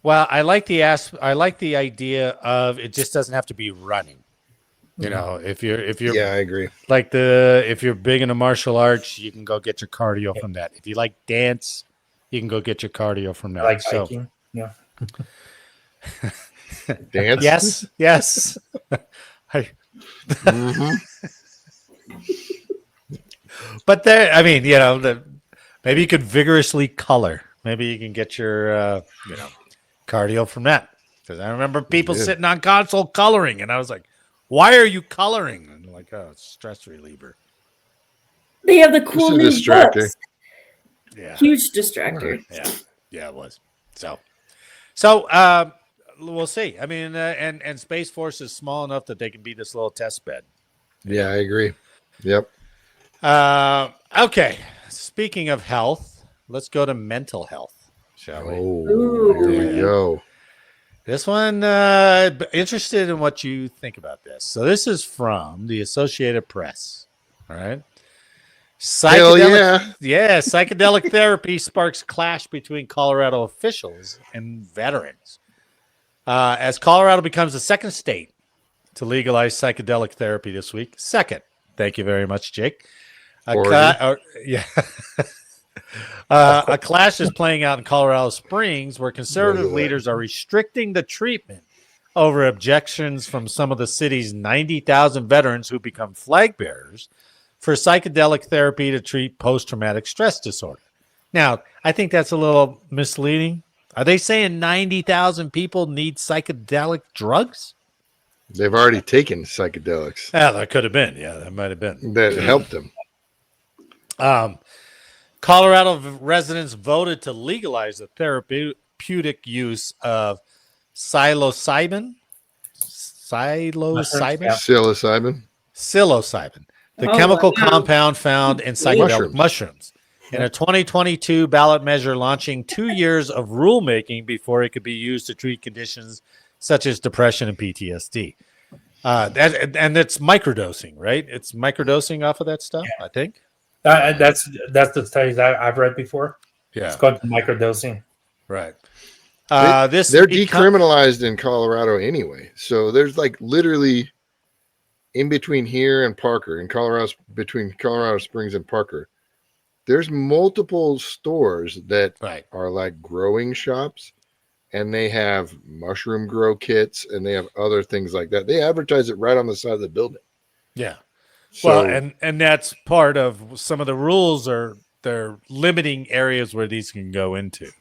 Well, I like the idea of it just doesn't have to be running. You know, if you're yeah, I agree. Like if you're big into martial arts, you can go get your cardio from that. If you like dance, you can go get your cardio from that. Like hiking, yeah. Dance? Yes. But there, I mean, you know, maybe you could vigorously color. Maybe you can get your, cardio from that. Because I remember people sitting on console coloring, and I was like, "Why are you coloring?" And they're like, "Oh, it's stress reliever." They have the cool new books. Yeah, huge distractor. Yeah, it was. So we'll see. I mean, and Space Force is small enough that they can be this little test bed. Yeah, I agree. Yep. Okay. Speaking of health, let's go to mental health, shall we? Oh, here we go. This one, interested in what you think about this. So this is from the Associated Press. All right. Psychedelic therapy sparks clash between Colorado officials and veterans. As Colorado becomes the second state to legalize psychedelic therapy this week. Second. Thank you very much, Jake. A clash is playing out in Colorado Springs, where conservative leaders are restricting the treatment over objections from some of the city's 90,000 veterans who become flag bearers for psychedelic therapy to treat post-traumatic stress disorder. Now, I think that's a little misleading. Are they saying 90,000 people need psychedelic drugs? They've already taken psychedelics. Yeah, that could have been. Yeah, that might have been. That helped them. Colorado residents voted to legalize the therapeutic use of psilocybin. Psilocybin, the chemical compound found in psychedelic mushrooms. In a 2022 ballot measure launching 2 years of rulemaking before it could be used to treat conditions such as depression and PTSD. And it's microdosing, right? It's microdosing off of that stuff, I think. That's the studies I've read before. Yeah. It's called microdosing. Right. They're decriminalized in Colorado anyway. So there's like literally in between here and Parker, in Colorado, between Colorado Springs and Parker, there's multiple stores that are like growing shops, and they have mushroom grow kits, and they have other things like that. They advertise it right on the side of the building. Yeah. So, and that's part of some of the rules they're limiting areas where these can go into.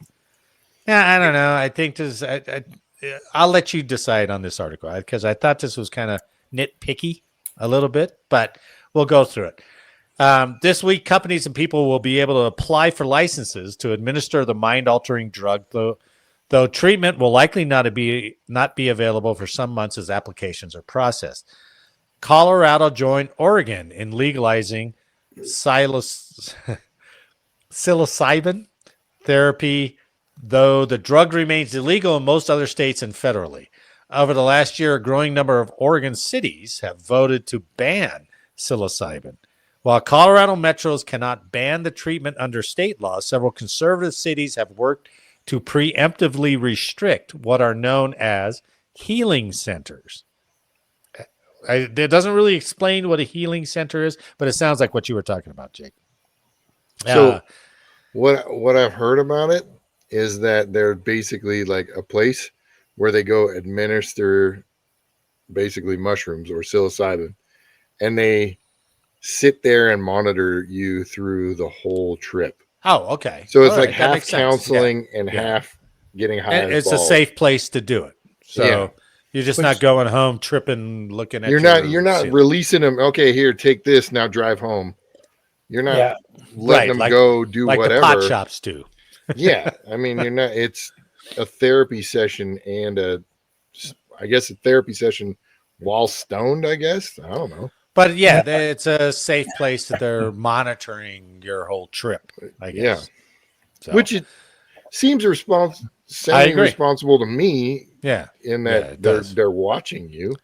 Yeah, I don't know. I think I'll let you decide on this article because I thought this was kind of nitpicky a little bit, but we'll go through it. This week, companies and people will be able to apply for licenses to administer the mind-altering drug, though treatment will likely not be available for some months as applications are processed. Colorado joined Oregon in legalizing psilocybin therapy, though the drug remains illegal in most other states and federally. Over the last year, a growing number of Oregon cities have voted to ban psilocybin. While Colorado metros cannot ban the treatment under state law, several conservative cities have worked to preemptively restrict what are known as healing centers. It doesn't really explain what a healing center is, but it sounds like what you were talking about, Jake. So what I've heard about it is that they're basically like a place where they go administer basically mushrooms or psilocybin, and they sit there and monitor you through the whole trip. Oh, okay. So it's like half counseling and half getting high. And it's a safe place to do it. So you're just not going home tripping, looking at. You're not releasing them. Okay, here, take this. Now drive home. You're not letting them go do like whatever. the pot shops do. Yeah. I mean, you're not, it's a therapy session and I guess a therapy session while stoned, I guess. I don't know. But yeah, it's a safe place that they're monitoring your whole trip, I guess. Yeah. So. Which it seems responsible to me. Yeah. In that they're watching you.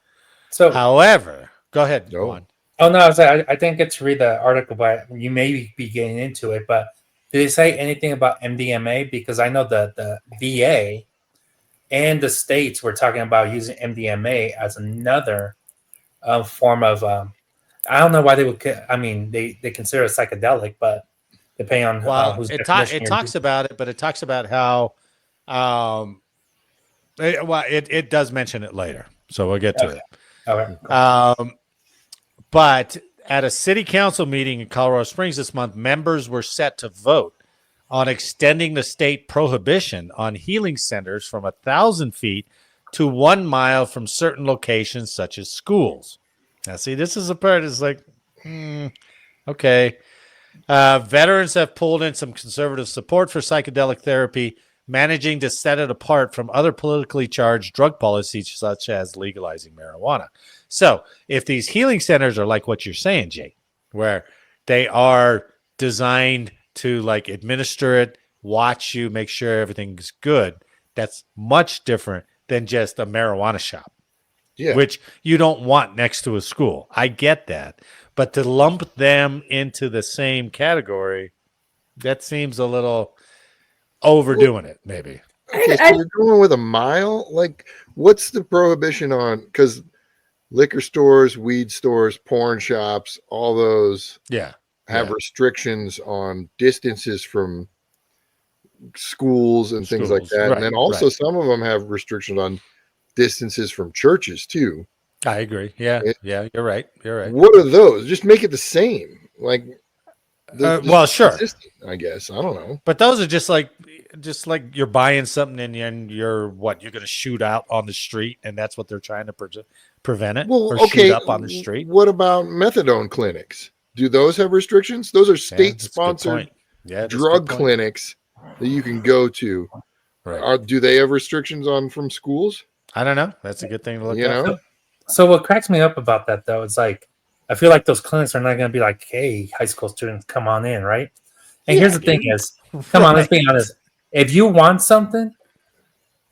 So, however, go ahead. Go on. Oh no, I didn't get to read the article, but you may be getting into it. But did they say anything about MDMA? Because I know the VA and the states were talking about using MDMA as another form of. I don't know why they would. I mean, they consider it psychedelic, but depending on who's it talks about it, but it talks about how. It does mention it later, so we'll get to it. Okay. Cool. But at a city council meeting in Colorado Springs this month, members were set to vote on extending the state prohibition on healing centers from 1,000 feet to 1 mile from certain locations, such as schools. Now, see, this is a part that's like, okay. Veterans have pulled in some conservative support for psychedelic therapy, managing to set it apart from other politically charged drug policies, such as legalizing marijuana. So if these healing centers are like what you're saying, Jake, where they are designed to like administer it, watch you, make sure everything's good, that's much different than just a marijuana shop, which you don't want next to a school. I get that. But to lump them into the same category, that seems a little overdoing it, maybe. Okay, so you're going with a mile? Like, what's the prohibition on? Because liquor stores, weed stores, porn shops, all those have restrictions on distances from schools and things like that. And then also some of them have restrictions on distances from churches too. I agree. Yeah. You're right. What are those? Just make it the same. Like, well, sure. I guess. I don't know. But those are just like you're buying something and you're going to shoot out on the street, and that's what they're trying to prevent it. Well, or shoot up on the street. What about methadone clinics? Do those have restrictions? Those are state-sponsored drug clinics that you can go to. Right. Do they have restrictions on from schools? I don't know. That's a good thing to look at. So what cracks me up about that, though, is like, I feel like those clinics are not going to be like, hey, high school students, come on in, right? And here's the thing is, come on, let's be honest. If you want something,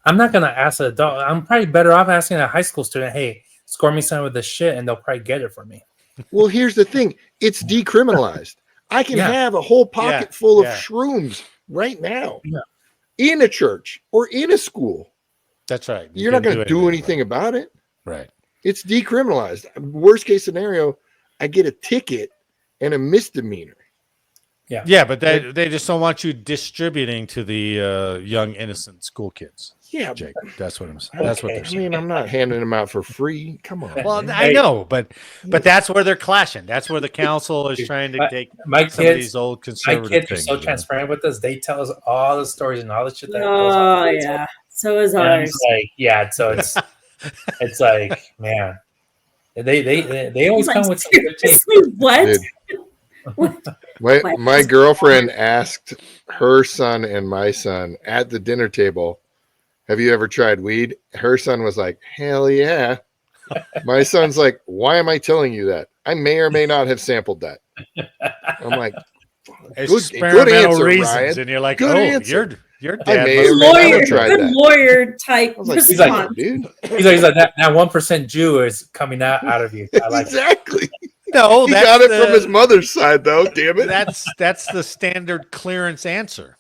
I'm not going to ask an adult. I'm probably better off asking a high school student, hey, score me some of this shit, and they'll probably get it for me. Well, here's the thing. It's decriminalized. I can have a whole pocket full of shrooms right now in a church or in a school. That's right. You're not going to do anything about it. Right. It's decriminalized. Worst case scenario, I get a ticket and a misdemeanor. Yeah, but they just don't want you distributing to the young innocent school kids. Yeah, Jake, that's what I'm saying. That's what they're saying. I mean, I'm not handing them out for free. Come on. Well, I know, but that's where they're clashing. That's where the council is trying to take some of these old conservative things. My kids are so transparent with us. They tell us all the stories and all the shit that goes on. Oh yeah, so is ours. So it's like, man, they always come with some good taste. What? My girlfriend asked her son and my son at the dinner table, have you ever tried weed? Her son was like, hell yeah. My son's like, why am I telling you that? I may or may not have sampled that. I'm like, experimental good answer, reasons. Ryan. And you're like, good answer. Your dad I may or may not have tried that. Lawyer type response. He's like that 1% Jew is coming out of you. I like exactly. No, he got it from his mother's side, though. Damn it. That's the standard clearance answer.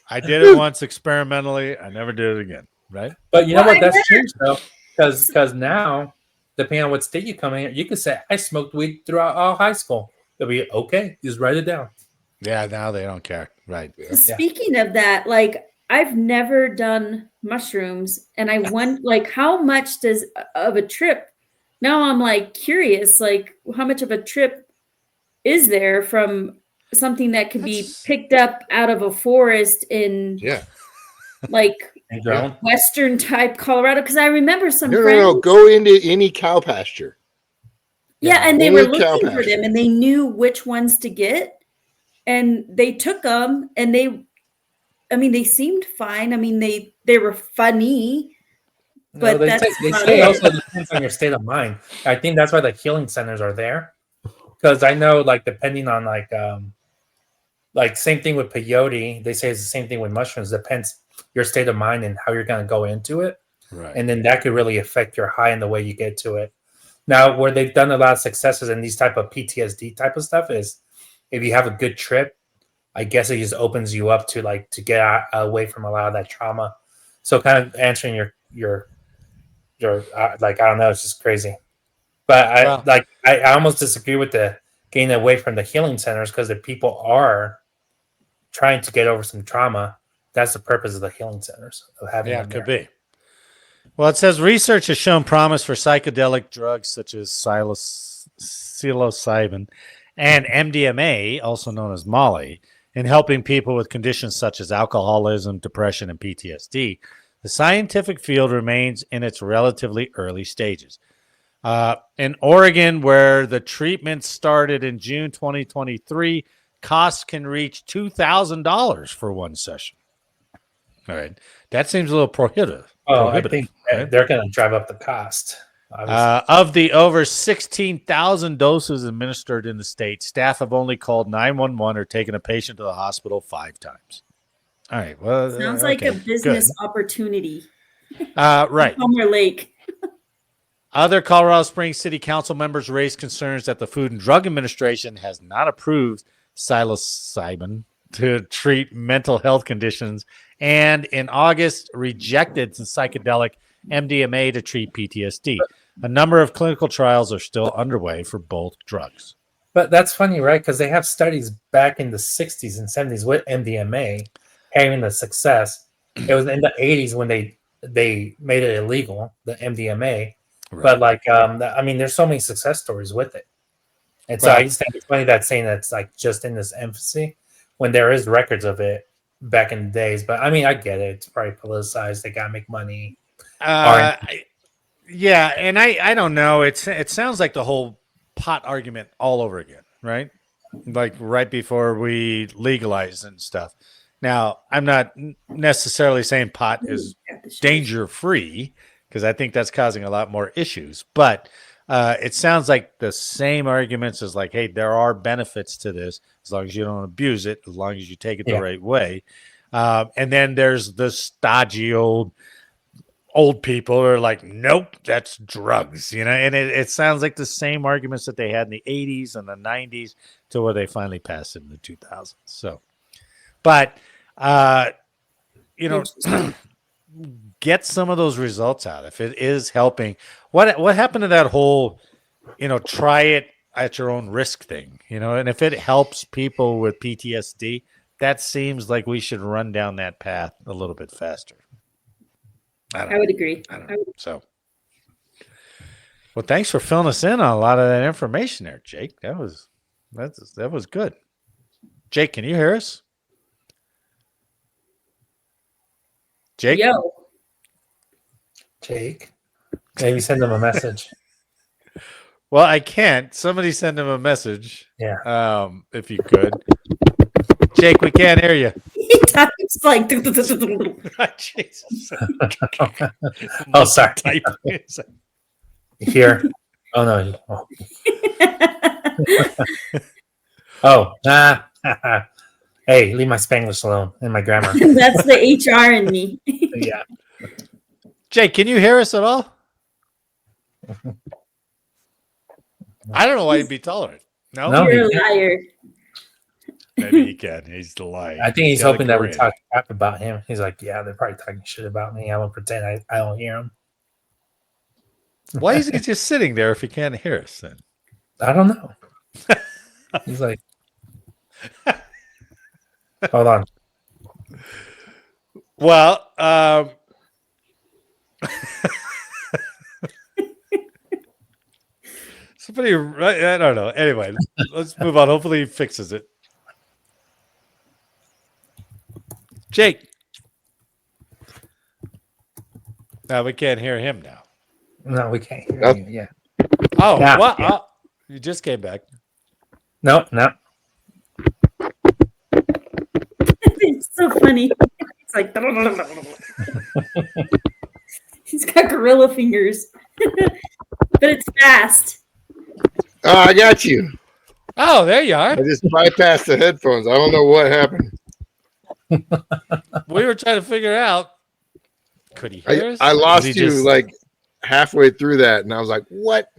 I did it once experimentally. I never did it again. Right. But you know what? That's changed though, because now, depending on what state you come in, you can say I smoked weed throughout all high school. They'll be okay. Just write it down. Yeah. Now they don't care. Right. Speaking of that, like I've never done mushrooms, and I wonder, like, how much of a trip? Now I'm like curious, like how much of a trip is there from something that could be picked up out of a forest in like Western type Colorado? Because I remember some friends. No, go into any cow pasture. Yeah, and they were looking for them, and they knew which ones to get. and they took them, and they seemed fine. I mean, they were funny, but they that's say it also depends on your state of mind. I think that's why the healing centers are there, because I know, like, depending on like same thing with peyote. They say it's the same thing with mushrooms. Depends your state of mind and how you're going to go into it, right? And then that could really affect your high and the way you get to it. Now, where they've done a lot of successes in these type of PTSD type of stuff is if you have a good trip, I guess it just opens you up to get away from a lot of that trauma. So kind of answering your like, I don't know, it's just crazy. But I almost disagree with the getting away from the healing centers, because if people are trying to get over some trauma, that's the purpose of the healing centers, of having them could there. be. Well, it says research has shown promise for psychedelic drugs such as psilocybin and MDMA, also known as Molly, in helping people with conditions such as alcoholism, depression, and PTSD. The scientific field remains in its relatively early stages. In Oregon, where the treatment started in June 2023, costs can reach $2,000 for one session. All right. That seems a little prohibitive. I think they're going to drive up the cost. Of the over 16,000 doses administered in the state, staff have only called 911 or taken a patient to the hospital 5 times. All right. Well, sounds like a business opportunity. Right. Palmer Lake. Other Colorado Springs City Council members raised concerns that the Food and Drug Administration has not approved psilocybin to treat mental health conditions, and in August rejected the psychedelic MDMA to treat PTSD. A number of clinical trials are still underway for both drugs. But that's funny, right? Because they have studies back in the 60s and 70s with MDMA having the success. It was in the 80s when they made it illegal, the MDMA. Right. But I mean, there's so many success stories with it. And so I just think it's funny that saying that's like just in this infancy when there is records of it back in the days. But I mean, I get it. It's probably politicized. They got to make money. Yeah. And I don't know. It sounds like the whole pot argument all over again, right? Like right before we legalize and stuff. Now, I'm not necessarily saying pot is danger free, because I think that's causing a lot more issues. But it sounds like the same arguments as like, hey, there are benefits to this as long as you don't abuse it, as long as you take it the right way. And then there's the stodgy old people who are like, nope, that's drugs, and it sounds like the same arguments that they had in the 80s and the 90s to where they finally passed it in the 2000s. So, but, get some of those results out if it is helping. What happened to that whole, try it at your own risk thing, and if it helps people with PTSD, that seems like we should run down that path a little bit faster. I would agree. So, well, thanks for filling us in on a lot of that information there, Jake. That was good. Jake, can you hear us? Jake? Yo. Jake. Maybe send them a message. Well, I can't. Somebody send him a message. Yeah. If you could. Jake, we can't hear you. He types like Jesus. Oh, sorry. Here. Oh no. Oh. Hey, leave my Spanglish alone and my grammar. That's the HR in me. Yeah. Jake, can you hear us at all? I don't know why you'd be tolerant. No, you're a liar. Maybe he can. He's lying. I think he's hoping that we talk crap about him. He's like, yeah, they're probably talking shit about me. I won't pretend I don't hear him. Why is he just sitting there if he can't hear us then? I don't know. He's like, hold on. Well, somebody, I don't know. Anyway, let's move on. Hopefully he fixes it. Jake. No, we can't hear him now. No, we can't hear you. Yeah. Oh, yeah, what? Yeah. Oh, you just came back. No. So funny. It's like he's got gorilla fingers, but it's fast. Oh, I got you. Oh, there you are. I just bypassed the headphones. I don't know what happened. We were trying to figure out. Could he hear us? I lost you just... like halfway through that, and I was like, "What?"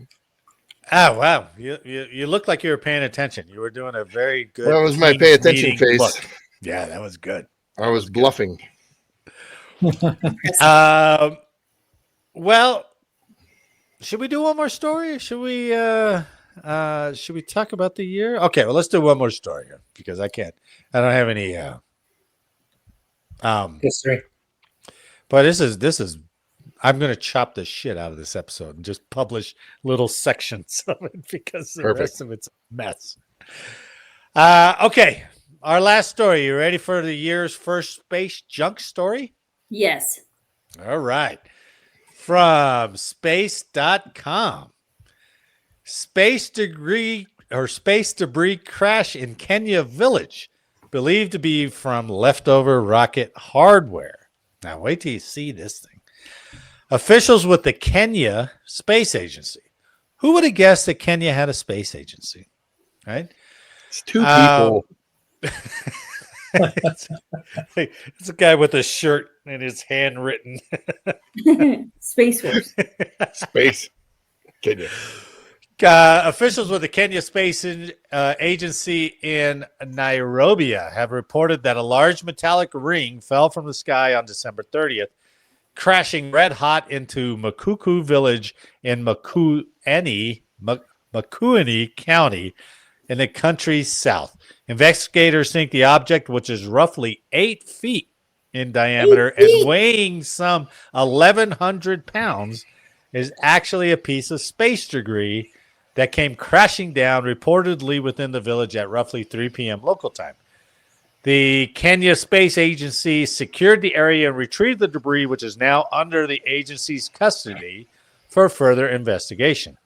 Oh wow! You looked like you were paying attention. You were doing a very good. That was my pay attention face. Look. Yeah, that was good. I was bluffing. Well, should we do one more story? Or should we talk about the year? Okay, well, let's do one more story here because I don't have any history. But this is I'm going to chop the shit out of this episode and just publish little sections of it because the rest of it's a mess. Okay, our last story. You ready for the year's first space junk story? Yes. All right. From space.com. Space debris crash in Kenya village, believed to be from leftover rocket hardware. Now, wait till you see this thing. Officials with the Kenya Space Agency. Who would have guessed that Kenya had a space agency? Right? It's two people. It's a guy with a shirt and his handwritten. Space Force. Space. Kenya. Officials with the Kenya Space Agency in Nairobi have reported that a large metallic ring fell from the sky on December 30th, crashing red hot into Makuku village in Makueni County in the country's south. Investigators think the object, which is roughly 8 feet in diameter and weighing some 1,100 pounds, is actually a piece of space debris that came crashing down reportedly within the village at roughly 3 p.m. local time. The Kenya Space Agency secured the area and retrieved the debris, which is now under the agency's custody for further investigation.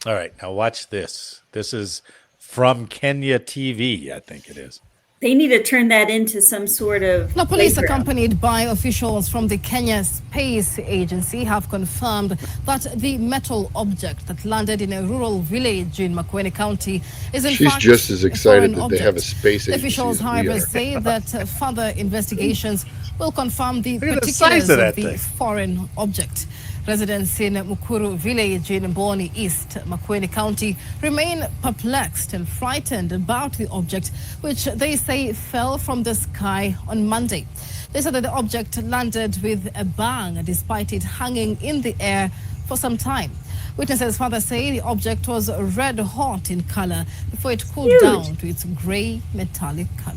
All right, now watch this. This is from Kenya TV, I think it is. They need to turn that into some sort of Now, police playground. accompanied by officials from the Kenya Space Agency have confirmed that the metal object that landed in a rural village in Makueni County is in She's fact just as a excited foreign that they have a object. space agency. Officials, as we however, are. say that further investigations will confirm the Look at the particulars size of of that the thing. foreign object. Residents in Mukuru village in Mboni East, Makueni County, remain perplexed and frightened about the object, which they say fell from the sky on Monday. They said that the object landed with a bang despite it hanging in the air for some time. Witnesses further say the object was red hot in color before it cooled down to its gray metallic color.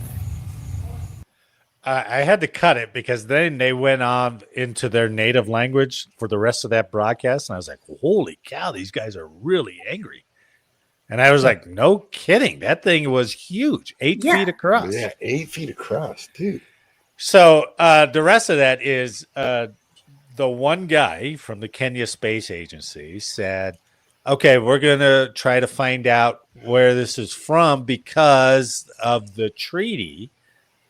I had to cut it because then they went on into their native language for the rest of that broadcast. And I was like, holy cow, these guys are really angry. And I was like, no kidding. That thing was huge, 8 feet across. Yeah, 8 feet across, dude. So the rest of that is the one guy from the Kenya Space Agency said, okay, we're going to try to find out where this is from because of the treaty.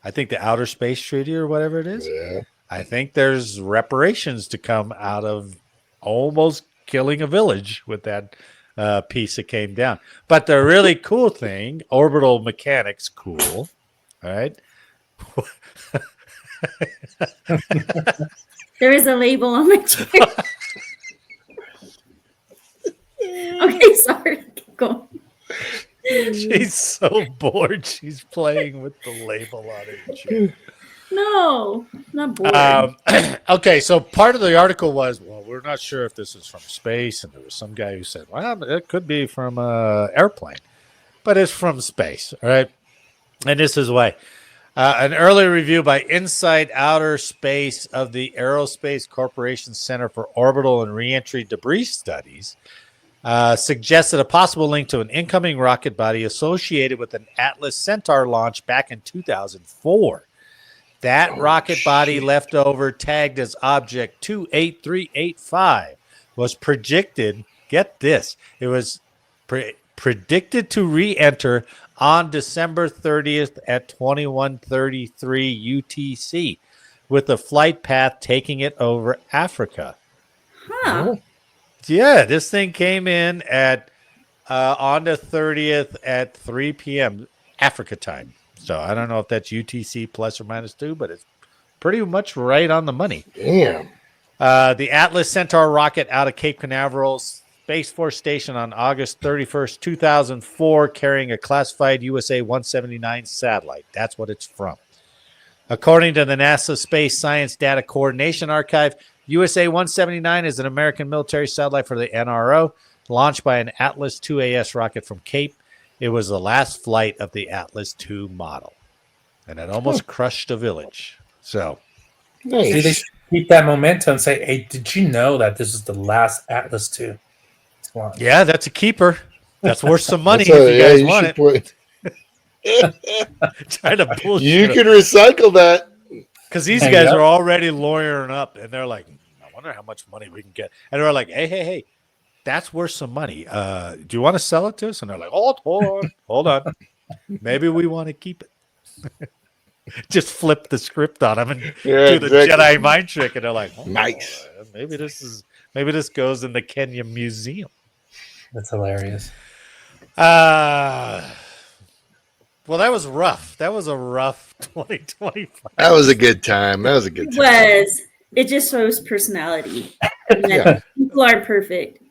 I think the Outer Space Treaty or whatever it is. Yeah. I think there's reparations to come out of almost killing a village with that piece that came down. But the really cool thing, orbital mechanics, cool. All right. There is a label on my chair. Okay, sorry. Keep going. She's so bored. She's playing with the label on her chair. No, not bored. Okay, so part of the article was, well, we're not sure if this is from space, and there was some guy who said, well, it could be from an airplane, but it's from space, all right? And this is why. An early review by Inside Outer Space of the Aerospace Corporation Center for Orbital and Reentry Debris Studies suggested a possible link to an incoming rocket body associated with an Atlas Centaur launch back in 2004. That rocket body left over, tagged as Object 28385, was predicted. Get this. It was predicted to re-enter on December 30th at 21:33 UTC, with the flight path taking it over Africa. Huh. Yeah, this thing came in at on the 30th at 3 p.m. Africa time. So I don't know if that's UTC plus or minus 2, but it's pretty much right on the money. Damn. The Atlas Centaur rocket out of Cape Canaveral Space Force Station on August 31st, 2004, carrying a classified USA 179 satellite. That's what it's from. According to the NASA Space Science Data Coordination Archive, USA 179 is an American military satellite for the NRO, launched by an Atlas 2AS rocket from Cape. It was the last flight of the Atlas 2 model, and it almost crushed a village. So, Nice. See, they should keep that momentum and say, hey, did you know that this is the last Atlas 2? yeah, that's a keeper. That's worth some money That's if you guys want should it. put- Trying to bullshit. you can recycle that. Because these Hang guys up. are already lawyering up, and they're like, I wonder how much money we can get. And they're like, hey, that's worth some money. Do you want to sell it to us? And they're like, hold on. Maybe we want to keep it. Just flip the script on them and do the Jedi mind trick. And they're like, Nice. Maybe this goes in the Kenya Museum. That's hilarious. Well, that was rough. That was a rough 2025. That was a good time. It just shows personality. And that people are perfect.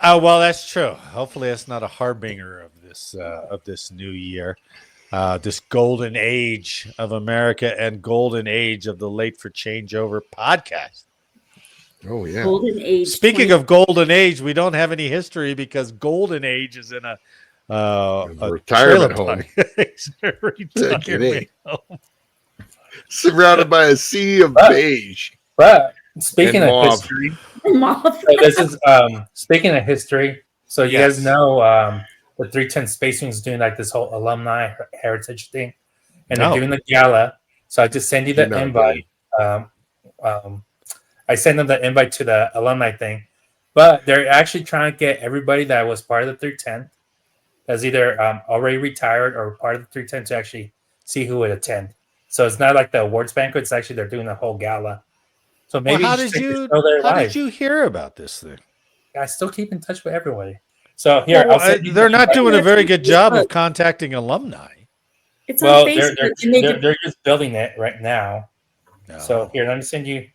Oh, well, that's true. Hopefully that's not a harbinger of this new year. This golden age of America and golden age of the Late for Changeover podcast. Oh, yeah. Golden age. Speaking of golden age, we don't have any history because golden age is in a retirement home. Retirement home. Surrounded by a sea of beige. But speaking And of mauve. history, Moth. so this is speaking of history. So you Yes. guys know the 310 Space Wing's doing like this whole alumni heritage thing, and No. they're doing the gala. So I just send you the You're not invite. I send them the invite to the alumni thing, but they're actually trying to get everybody that was part of the 310 that's either already retired or part of the 310 to actually see who would attend. So it's not like the awards banquet. It's actually they're doing the whole gala. So maybe How you should did take the you show there live. did you hear about this thing? I still keep in touch with everybody. So here, Well, I'll send you they're the not invite. doing a very good job of contacting alumni. It's Well, on Facebook. they're just building it right now. No. So here, let me send you.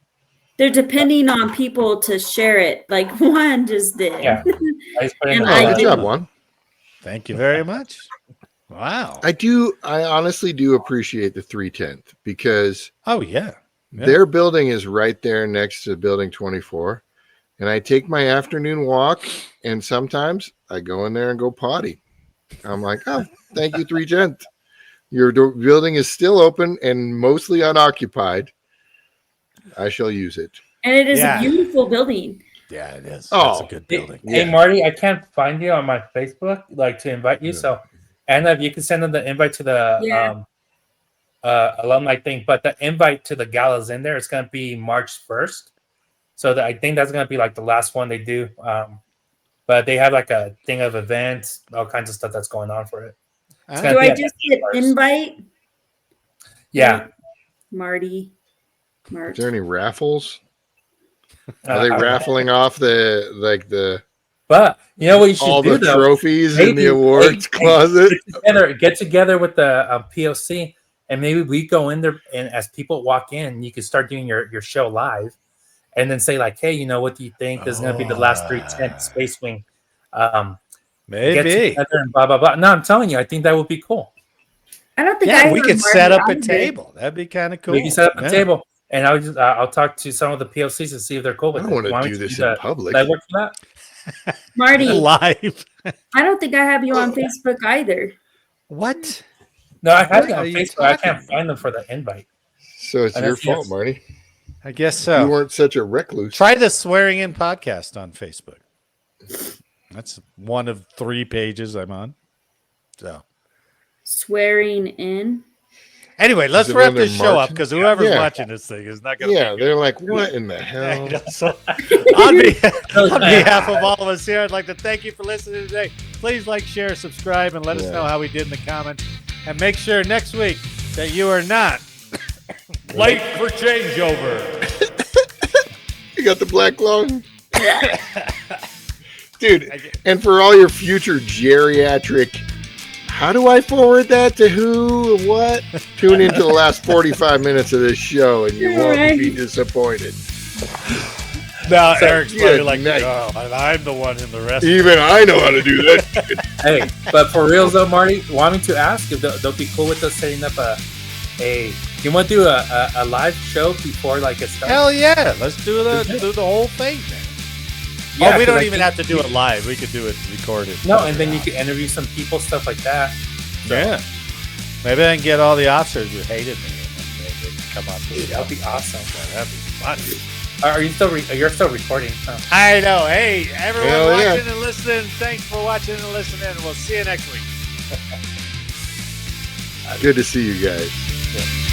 They're depending on people to share it. Like one just did. Yeah, I just put in And the I Good did. job, Juan. Thank you very much. Wow. I honestly do appreciate the 310th because Oh yeah. Yeah. their building is right there next to building 24. And I take my afternoon walk, and sometimes I go in there and go potty. I'm like, oh, thank you, 310th. Your building is still open and mostly unoccupied. I shall use it. And it is Yeah. a beautiful building. Yeah, it is. Oh. That's a good building. Hey, Marty, I can't find you on my Facebook, like to invite you. Yeah. So, Anna, if you can send them the invite to the Yeah. alumni thing, but the invite to the gala's in there. It's going to be March 1st. So I think that's going to be like the last one they do. But they have like a thing of events, all kinds of stuff that's going on for it. It's gonna Do be I at just the get first. invite? Yeah. Marty. Is March. there any raffles? Are they raffling off the But you know what you should all do the though? trophies in the Maybe- awards hey, closet? Get together with the POC, and maybe we go in there, and as people walk in, you can start doing your show live, and then say like, hey, you know, what do you think? This is going to be the last 310 Space Wing. Get Maybe. together and blah blah blah. No, I'm telling you, I think that would be cool. I don't think Yeah, I we heard could Marty set up a either. table. That'd be kind of cool. We can set up a Yeah. table, and I'll talk to some of the POCs and see if they're cool I with don't it. want Why to don't do you this the- in public. Does that work for that? Marty, Live. I don't think I have you on Facebook either. What? No, I have What it are on you Facebook. I talking can't find them for the invite. So it's And your that's- fault, yes. Marty. I guess You so. weren't such a recluse. Try the swearing in podcast on Facebook. That's one of 3 pages I'm on. So Swearing in. Anyway, let's Is it wrap when this they're show up marching? because whoever's Yeah. watching this thing is not going to. Yeah, they're like, what in the hell? So, on behalf of all of us here, I'd like to thank you for listening today. Please like, share, subscribe, and let us know how we did in the comments. And make sure next week that you are not late for changeover. You got the black lung? Dude, and for all your future geriatric, how do I forward that to who? What? Tune into the last 45 minutes of this show and you won't be disappointed. Now, Eric's probably like, night. oh, I'm the one in the rest. Even I know how to do that. Hey, but for real though, Marty, want me to ask if they'll be cool with us setting up you want to do a live show before like it starts? Hell yeah, let's do the whole thing, man. Yeah, we don't even have to do it live. We could do it recorded. No, and then you can interview some people, stuff like that. So. Yeah. Maybe I can get all the officers who hated me and they can come on. Dude, that'd be awesome. That'd be fun. Are you still? You're still recording? Huh? I know. Hey, everyone Hell watching and listening, thanks for watching and listening. We'll see you next week. Good to see you guys. Yeah.